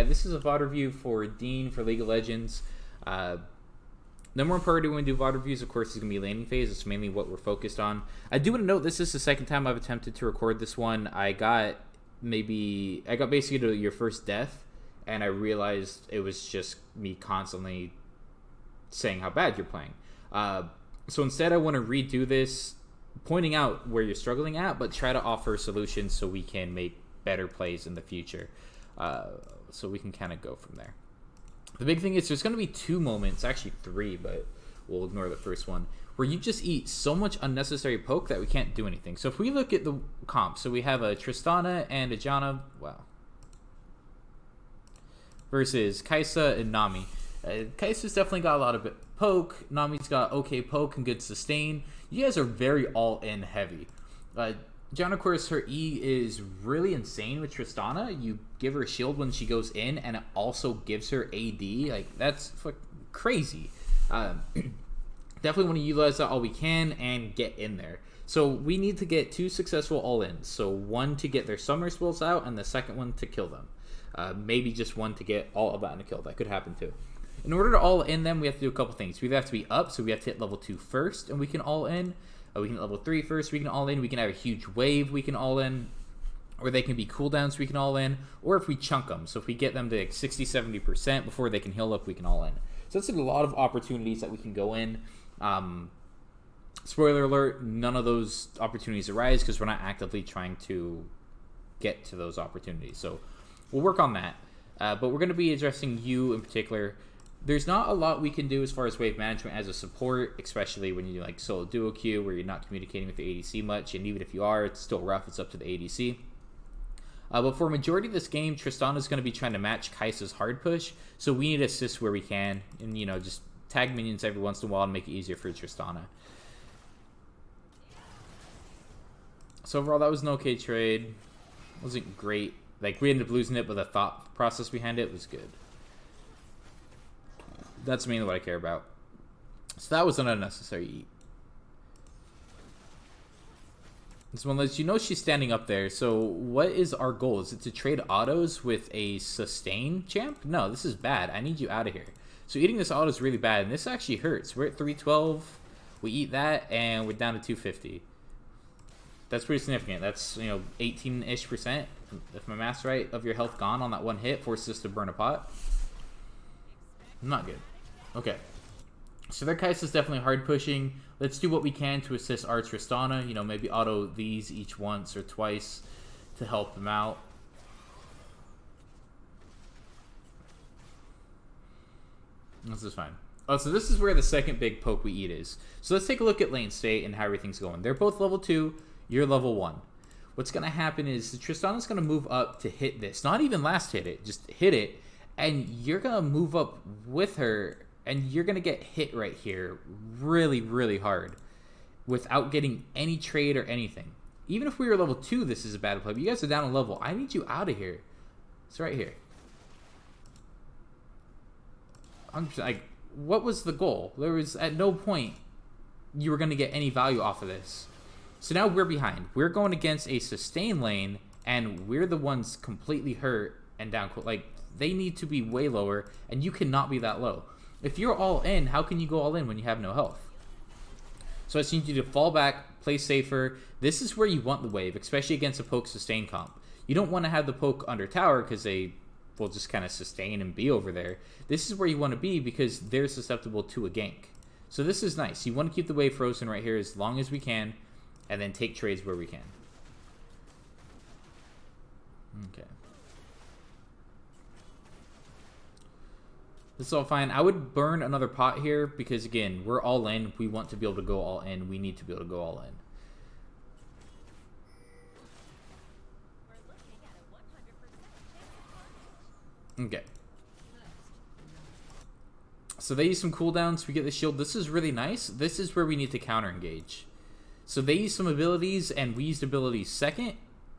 This is a VOD review for Dean for League of Legends. Number one priority when we do VOD reviews, of course, is going to be laning phase. It's mainly what we're focused on. I do want to note this is the second time I've attempted to record this one. I got basically to your first death, and I realized it was just me constantly saying how bad you're playing. So instead, I want to redo this, pointing out where you're struggling at, but try to offer solutions so we can make better plays in the future. So we can kind of go from there. The big thing is there's going to be two moments, actually three, but we'll ignore the first one, where you just eat so much unnecessary poke that we can't do anything. So if we look at the comp, so we have a Tristana and a Janna, wow, versus Kai'Sa and Nami. Kai'Sa's definitely got a lot of poke. Nami's got okay poke and good sustain. You guys are very all-in heavy. Janna, of course, her E is really insane with Tristana. You give her a shield when she goes in, and it also gives her AD. Like, that's crazy. Definitely want to utilize that all we can and get in there. So we need to get two successful all-ins. So one to get their summer spells out, and the second one to kill them. Maybe just one to get all of that in a kill. That could happen too. In order to all-in them, we have to do a couple things. We either have to be up, so we have to hit level 2 first, and we can all-in. We can hit level 3 first, we can all-in. We can have a huge wave, we can all-in. Or they can be cooldowns, we can all-in. Or if we chunk them, so if we get them to like 60-70% before they can heal up, we can all-in. So that's a lot of opportunities that we can go in. Spoiler alert, none of those opportunities arise because we're not actively trying to get to those opportunities. So we'll work on that. But we're going to be addressing you in particular. There's not a lot we can do as far as wave management as a support, especially when you do like solo duo queue where you're not communicating with the ADC much, and even if you are, it's still rough. It's up to the ADC. But for a majority of this game, Tristana is going to be trying to match Kai'Sa's hard push, so we need to assist where we can, and just tag minions every once in a while and make it easier for Tristana. So overall, that was an okay trade. Wasn't great. Like, we ended up losing it, but the thought process behind it was good. That's mainly what I care about. So that was an unnecessary eat. This one lets you know she's standing up there. So what is our goal? Is it to trade autos with a sustain champ? No, this is bad. I need you out of here. So eating this auto is really bad, and this actually hurts. We're at 312. We eat that, and we're down to 250. That's pretty significant. That's 18-ish%, if my math's right, of your health gone on that one hit. Forces us to burn a pot. Not good. Okay. So their Kai'Sa is definitely hard pushing. Let's do what we can to assist our Tristana. Maybe auto these each once or twice to help them out. This is fine. Oh, so this is where the second big poke we eat is. So let's take a look at lane state and how everything's going. They're both level 2. You're level 1. What's going to happen is the Tristana's going to move up to hit this. Not even last hit it. Just hit it. And you're going to move up with her, and you're going to get hit right here really, really hard without getting any trade or anything. Even if we were level 2, this is a bad play. But you guys are down a level. I need you out of here. It's right here. 100%. Like, what was the goal? There was at no point you were going to get any value off of this. So now we're behind. We're going against a sustain lane, and we're the ones completely hurt and down. Like, they need to be way lower, and you cannot be that low. If you're all in, how can you go all in when you have no health? So I just need you to fall back, play safer. This is where you want the wave, especially against a poke sustain comp. You don't want to have the poke under tower because they will just kind of sustain and be over there. This is where you want to be because they're susceptible to a gank. So this is nice. You want to keep the wave frozen right here as long as we can, and then take trades where we can. Okay. This is all fine. I would burn another pot here because, again, we're all in. We want to be able to go all in. We need to be able to go all in. Okay. So they use some cooldowns. We get the shield. This is really nice. This is where we need to counter engage. So they use some abilities, and we used abilities second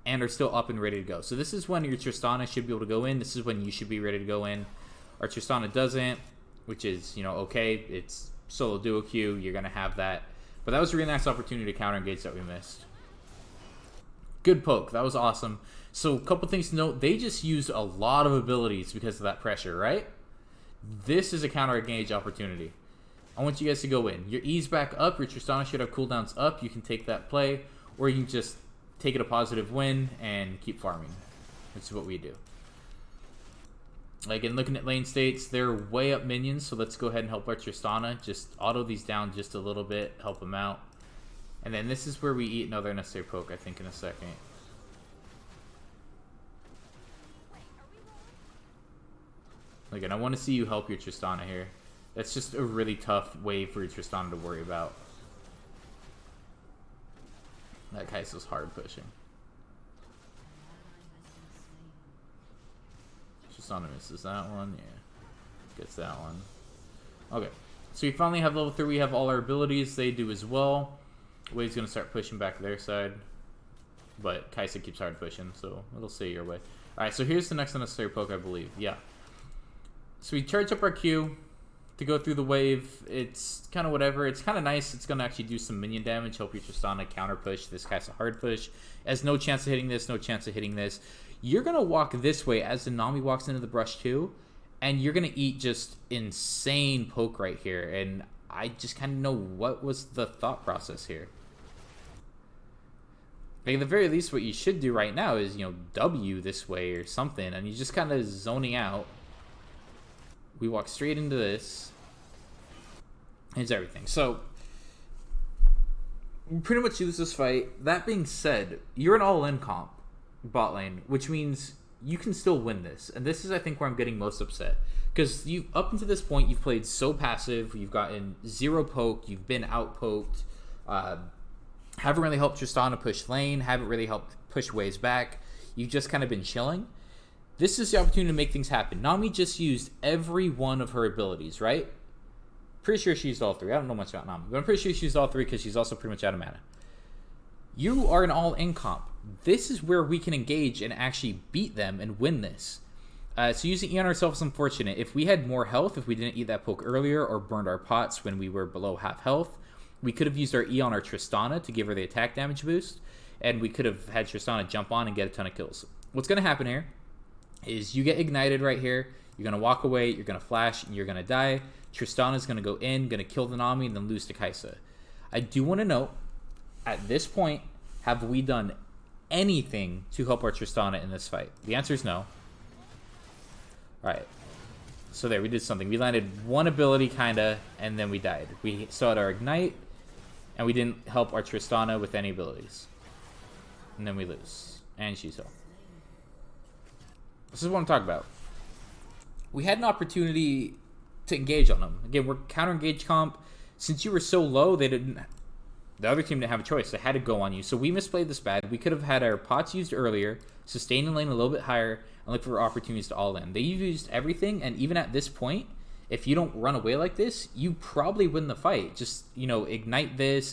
and are still up and ready to go. So this is when your Tristana should be able to go in. This is when you should be ready to go in. Our Tristana doesn't, which is, okay. It's solo duo queue. You're going to have that. But that was a really nice opportunity to counter engage that we missed. Good poke. That was awesome. So a couple things to note, they just used a lot of abilities because of that pressure, right? This is a counter engage opportunity. I want you guys to go in. Your E's back up, your Tristana should have cooldowns up, you can take that play, or you can just take it a positive win and keep farming. That's what we do. Again, looking at lane states, they're way up minions, so let's go ahead and help our Tristana. Just auto these down just a little bit, help them out. And then this is where we eat another necessary poke, I think, in a second. Again, I want to see you help your Tristana here. That's just a really tough wave for your Tristana to worry about. That Kai'Sa's hard pushing. Tristana misses that one, yeah. Gets that one. Okay, so we finally have level 3. We have all our abilities. They do as well. Wave's going to start pushing back their side. But Kai'Sa keeps hard pushing, so it'll stay your way. Alright, so here's the next unnecessary poke, I believe. Yeah. So we charge up our Q to go through the wave. It's kind of whatever. It's kind of nice. It's going to actually do some minion damage. Help your Tristana counter push. This guy's a hard push. Has no chance of hitting this. No chance of hitting this. You're going to walk this way as the Nami walks into the brush too. And you're going to eat just insane poke right here. And I just kind of know what was the thought process here. Like at the very least, what you should do right now is, you know, W this way or something. And you're just kind of zoning out. We walk straight into this. Here's everything. So, we pretty much lose this fight. That being said, you're an all-in comp bot lane, which means you can still win this. And this is, I think, where I'm getting most upset. Because you, up until this point, you've played so passive. You've gotten 0 poke. You've been out-poked. Haven't really helped Tristana push lane. Haven't really helped push waves back. You've just kind of been chilling. This is the opportunity to make things happen. Nami just used every one of her abilities, right? Pretty sure she used all 3. I don't know much about Nami, but I'm pretty sure she used all 3 because she's also pretty much out of mana. You are an all-in comp. This is where we can engage and actually beat them and win this. So using E on ourselves is unfortunate. If we had more health, if we didn't eat that poke earlier or burned our pots when we were below half health, we could have used our E on our Tristana to give her the attack damage boost, and we could have had Tristana jump on and get a ton of kills. What's going to happen here is you get ignited right here, you're going to walk away, you're going to flash, and you're going to die. Tristana's going to go in, going to kill the Nami, and then lose to Kai'Sa. I do want to note, at this point, have we done anything to help our Tristana in this fight? The answer is no. Alright. So there, we did something. We landed one ability, kinda, and then we died. We started our ignite, and we didn't help our Tristana with any abilities. And then we lose. And she's off. This is what I'm talking about. We had an opportunity to engage on them. Again, we're counter-engage comp. Since you were so low, the other team didn't have a choice. They had to go on you. So we misplayed this bad. We could have had our pots used earlier, sustain the lane a little bit higher, and look for opportunities to all in. They used everything, and even at this point, if you don't run away like this, you probably win the fight. Just, you know, ignite this,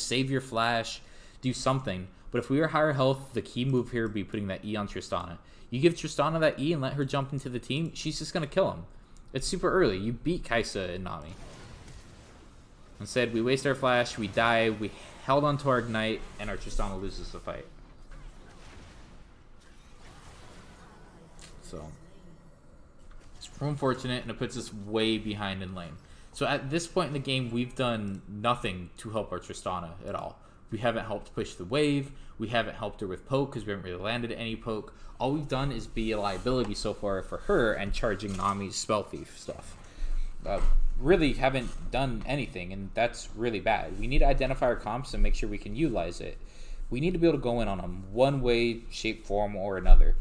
save your flash, do something. But if we were higher health, the key move here would be putting that E on Tristana. You give Tristana that E and let her jump into the team, she's just going to kill him. It's super early. You beat Kai'Sa and Nami. Instead, we waste our flash, we die, we held onto our ignite, and our Tristana loses the fight. So, it's unfortunate, and it puts us way behind in lane. So at this point in the game, we've done nothing to help our Tristana at all. We haven't helped push the wave. We haven't helped her with poke because we haven't really landed any poke. All we've done is be a liability so far for her and charging Nami's spell thief stuff. Really haven't done anything, and that's really bad. We need to identify our comps and make sure we can utilize it. We need to be able to go in on them one way, shape, form, or another.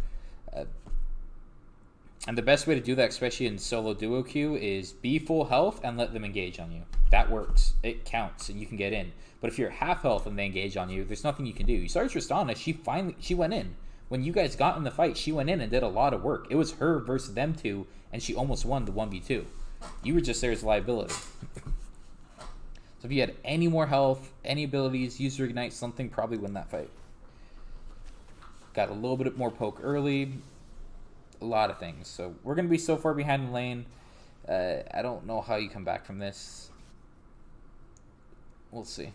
And the best way to do that, especially in solo duo queue, is be full health and let them engage on you. That works. It counts, and you can get in. But if you're half health and they engage on you, there's nothing you can do. You saw Tristana, she went in. When you guys got in the fight, she went in and did a lot of work. It was her versus them two, and she almost won the 1v2. You were just there as a liability. So if you had any more health, any abilities, use your ignite, something, probably win that fight. Got a little bit more poke early. A lot of things. So we're going to be so far behind in lane. I don't know how you come back from this. We'll see.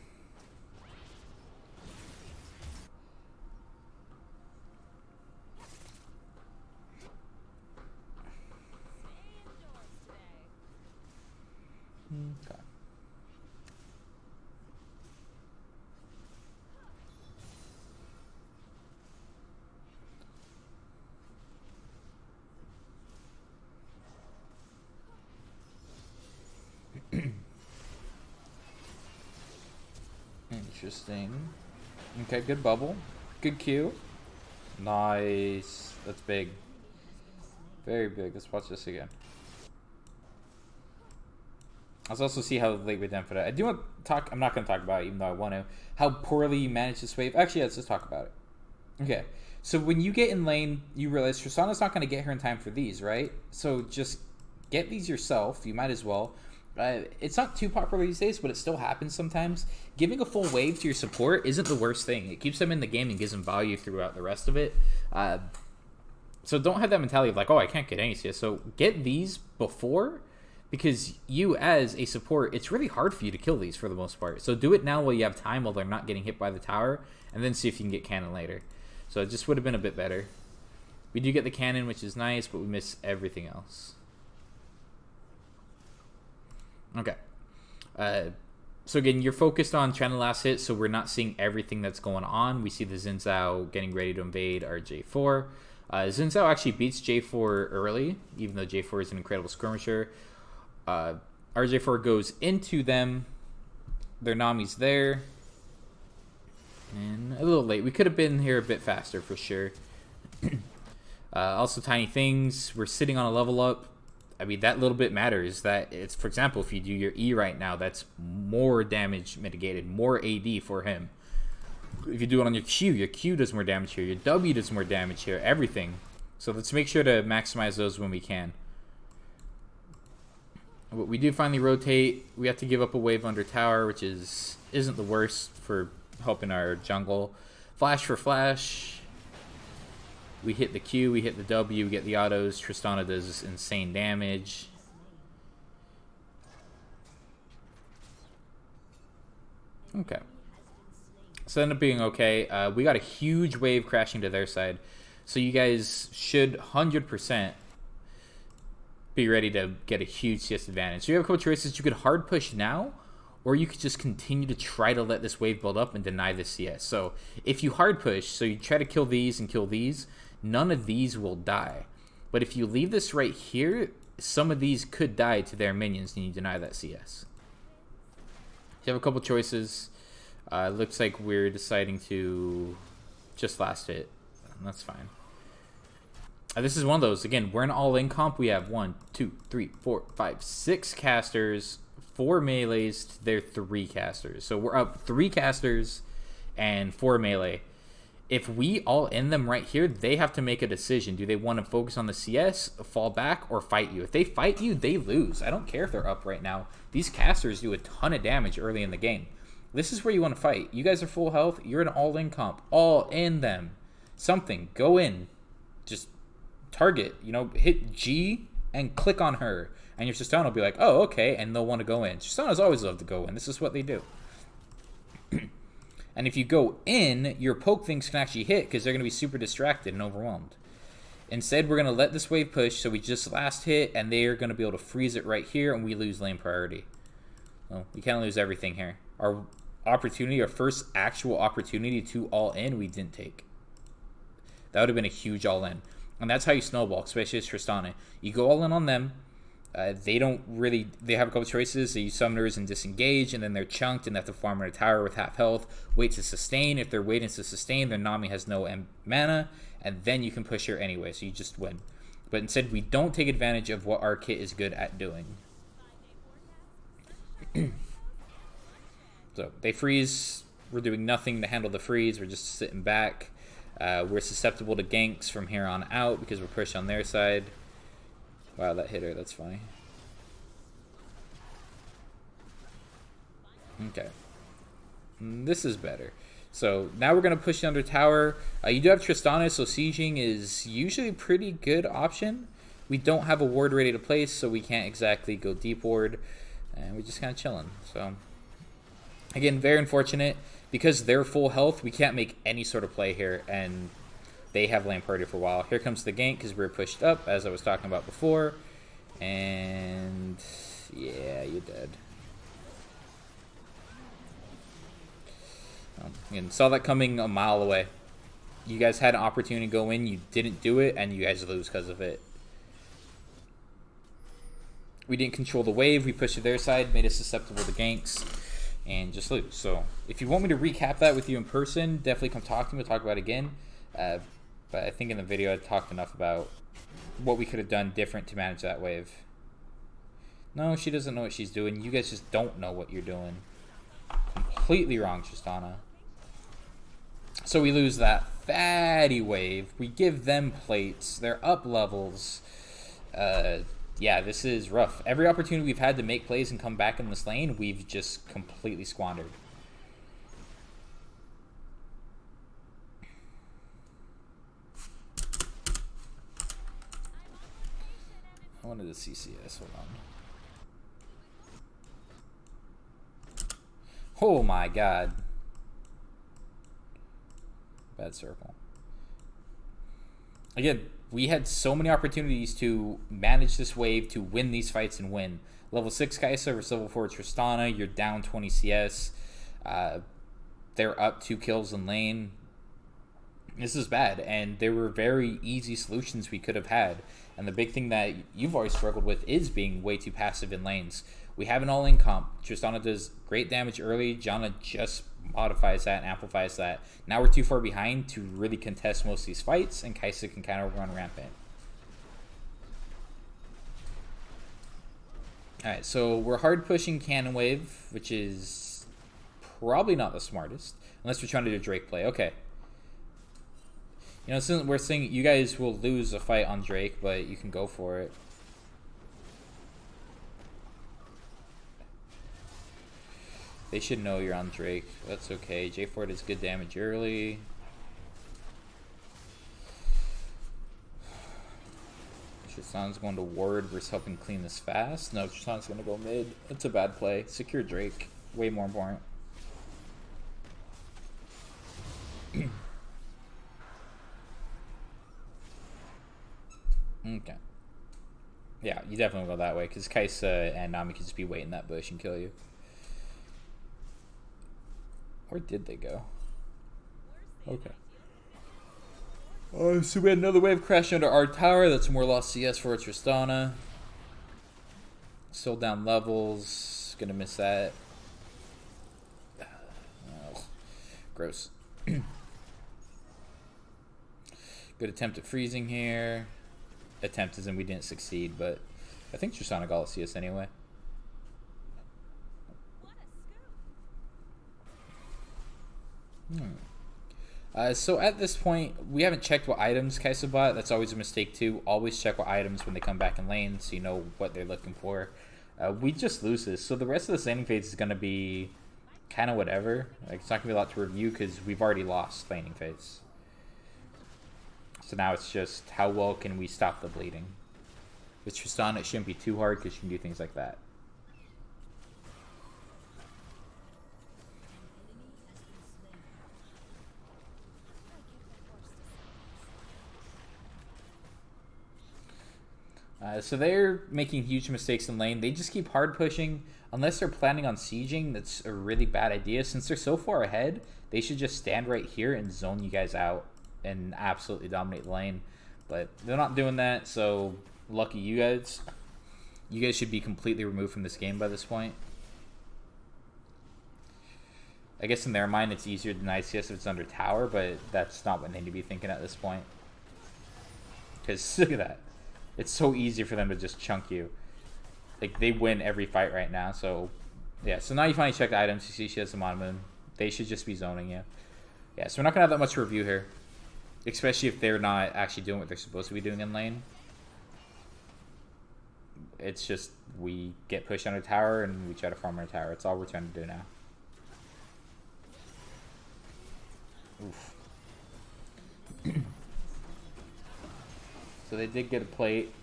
Interesting. Okay, good bubble. Good Q. Nice. That's big. Very big. Let's watch this again. Let's also see how late we're done for that. I do want to talk. I'm not going to talk about it, even though I want to. How poorly you manage this wave. Actually, let's just talk about it. Okay. So when you get in lane, you realize Tristana's not going to get here in time for these, right? So just get these yourself. You might as well. It's not too popular these days, but it still happens sometimes. Giving a full wave to your support isn't the worst thing. It keeps them in the game and gives them value throughout the rest of it. So don't have that mentality of like, oh, I can't get any CS. So get these before, because you as a support, it's really hard for you to kill these for the most part. So do it now while you have time, while they're not getting hit by the tower, and then see if you can get cannon later. So it just would have been a bit better. We do get the cannon, which is nice, but we miss everything else. Okay. So again, you're focused on trying to last hit, so we're not seeing everything that's going on. We see the Xin Zhao getting ready to invade our J4. Xin Zhao actually beats J4 early, even though J4 is an incredible skirmisher. Our J4 goes into them. Their Nami's there. And a little late. We could have been here a bit faster for sure. Also, tiny things. We're sitting on a level up. I mean, that little bit matters. That it's, for example, if you do your E right now, that's more damage mitigated, more AD for him. If you do it on your Q does more damage here. Your W does more damage here. Everything. So let's make sure to maximize those when we can. But we do finally rotate. We have to give up a wave under tower, which isn't the worst for helping our jungle. Flash for flash. We hit the Q, we hit the W, we get the autos. Tristana does insane damage. Okay. So it ended up being okay. We got a huge wave crashing to their side. So you guys should 100% be ready to get a huge CS advantage. So you have a couple choices. You could hard push now, or you could just continue to try to let this wave build up and deny the CS. So if you hard push, so you try to kill these and kill these, none of these will die. But if you leave this right here, some of these could die to their minions and you deny that CS. You have a couple choices. Looks like we're deciding to just last hit. That's fine. This is one of those. Again, we're an all-in comp. We have 1, 2, 3, 4, 5, 6 casters, 4 melees to their 3 casters. So we're up 3 casters and 4 melee. If we all end them right here, they have to make a decision. Do they want to focus on the CS, fall back, or fight you? If they fight you, they lose. I don't care if they're up right now. These casters do a ton of damage early in the game. This is where you want to fight. You guys are full health. You're an all-in comp. All in them. Something. Go in. Just target. You know, hit G and click on her. And your Tristana will be like, oh, okay. And they'll want to go in. Tristanas always love to go in. This is what they do. And if you go in, your poke things can actually hit because they're going to be super distracted and overwhelmed. Instead, we're going to let this wave push, so we just last hit, and they're going to be able to freeze it right here, and we lose lane priority. Well, we can't lose everything here. Our opportunity, our first actual opportunity to all in, we didn't take. That would have been a huge all in. And that's how you snowball, especially as Tristana. You go all in on them. They don't really, they have a couple choices. They use summoners and disengage, and then they're chunked and they have to farm on a tower with half health, wait to sustain. If they're waiting to sustain, their Nami has no mana, and then you can push her anyway, so you just win. But instead, we don't take advantage of what our kit is good at doing. So they freeze. We're doing nothing to handle the freeze. We're just sitting back. We're susceptible to ganks from here on out because we're pushed on their side. Wow, that hit her. That's funny. Okay. This is better. So now we're going to push under tower. You do have Tristana, so sieging is usually a pretty good option. We don't have a ward ready to place, so we can't exactly go deep ward. And we're just kind of chilling. So, again, very unfortunate. Because they're full health, we can't make any sort of play here. And they have lane priority for a while. Here comes the gank because we're pushed up, as I was talking about before. And yeah, you're dead. And saw that coming a mile away. You guys had an opportunity to go in, you didn't do it, and you guys lose because of it. We didn't control the wave. We pushed to their side, made us susceptible to ganks. and just lose. So if you want me to recap that with you in person, definitely come talk to me. We'll talk about it again. But I think in the video I talked enough about what we could have done different to manage that wave. No, she doesn't know what she's doing. You guys just don't know what you're doing. Completely wrong, Tristana. So we lose that fatty wave. We give them plates. They're up levels. Yeah, this is rough. Every opportunity we've had to make plays and come back in this lane, we've just completely squandered. I wanted the CCS. Hold on. Oh my god. Bad circle. Again, we had so many opportunities to manage this wave, to win these fights and win. Level 6 Kai'Sa versus level 4 Tristana. You're down 20 CS. They're up 2 kills in lane. This is bad, and there were very easy solutions we could have had. And the big thing that you've always struggled with is being way too passive in lanes. We have an all-in comp. Tristana does great damage early. Janna just modifies that and amplifies that. Now we're too far behind to really contest most of these fights, and Kai'Sa can kind of run rampant. Alright, so we're hard pushing Cannon Wave, which is probably not the smartest, unless we're trying to do a Drake play. Okay. You know, since we're saying you guys will lose a fight on Drake, but you can go for it. They should know you're on Drake. That's okay. J4 does good damage early. Tristan's going to ward versus helping clean this fast. No, Tristan's going to go mid. That's a bad play. Secure Drake. Way more important. Okay. Yeah, you definitely go that way because Kai'Sa and Nami can just be waiting that bush and kill you. Where did they go? Okay. Oh, so we had another wave crash under our tower. That's more lost CS for Tristana. Still down levels. Gonna miss that. Oh, gross. Good attempt at freezing here. Attempt as in we didn't succeed, but I think Tristana got CS anyway. So at this point, we haven't checked what items Kai'Sa bought. That's always a mistake too. Always check what items when they come back in lane so you know what they're looking for. We just lose this. So the rest of the laning phase is going to be kind of whatever. Like, it's not going to be a lot to review because we've already lost laning phase. So now it's just how well can we stop the bleeding. With Tristana, it shouldn't be too hard because she can do things like that. So they're making huge mistakes in lane. They just keep hard pushing. Unless they're planning on sieging, that's a really bad idea. Since they're so far ahead, they should just stand right here and zone you guys out and absolutely dominate the lane. But they're not doing that, so lucky you guys. You guys should be completely removed from this game by this point. I guess in their mind it's easier than ICS if it's under tower, but that's not what they need to be thinking at this point. Because look at that. It's so easy for them to just chunk you. Like, they win every fight right now, so... Yeah, so now you finally check the items. You see she has the Mon Moon. They should just be zoning you. Yeah, so we're not going to have that much to review here. Especially if they're not actually doing what they're supposed to be doing in lane. It's just, we get pushed under tower and we try to farm our tower. That's all we're trying to do now. Oof. So they did get a plate.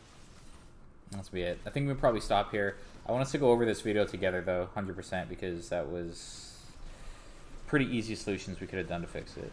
That's be it. I think we'll probably stop here. I want us to go over this video together though, 100%, because that was pretty easy solutions we could have done to fix it.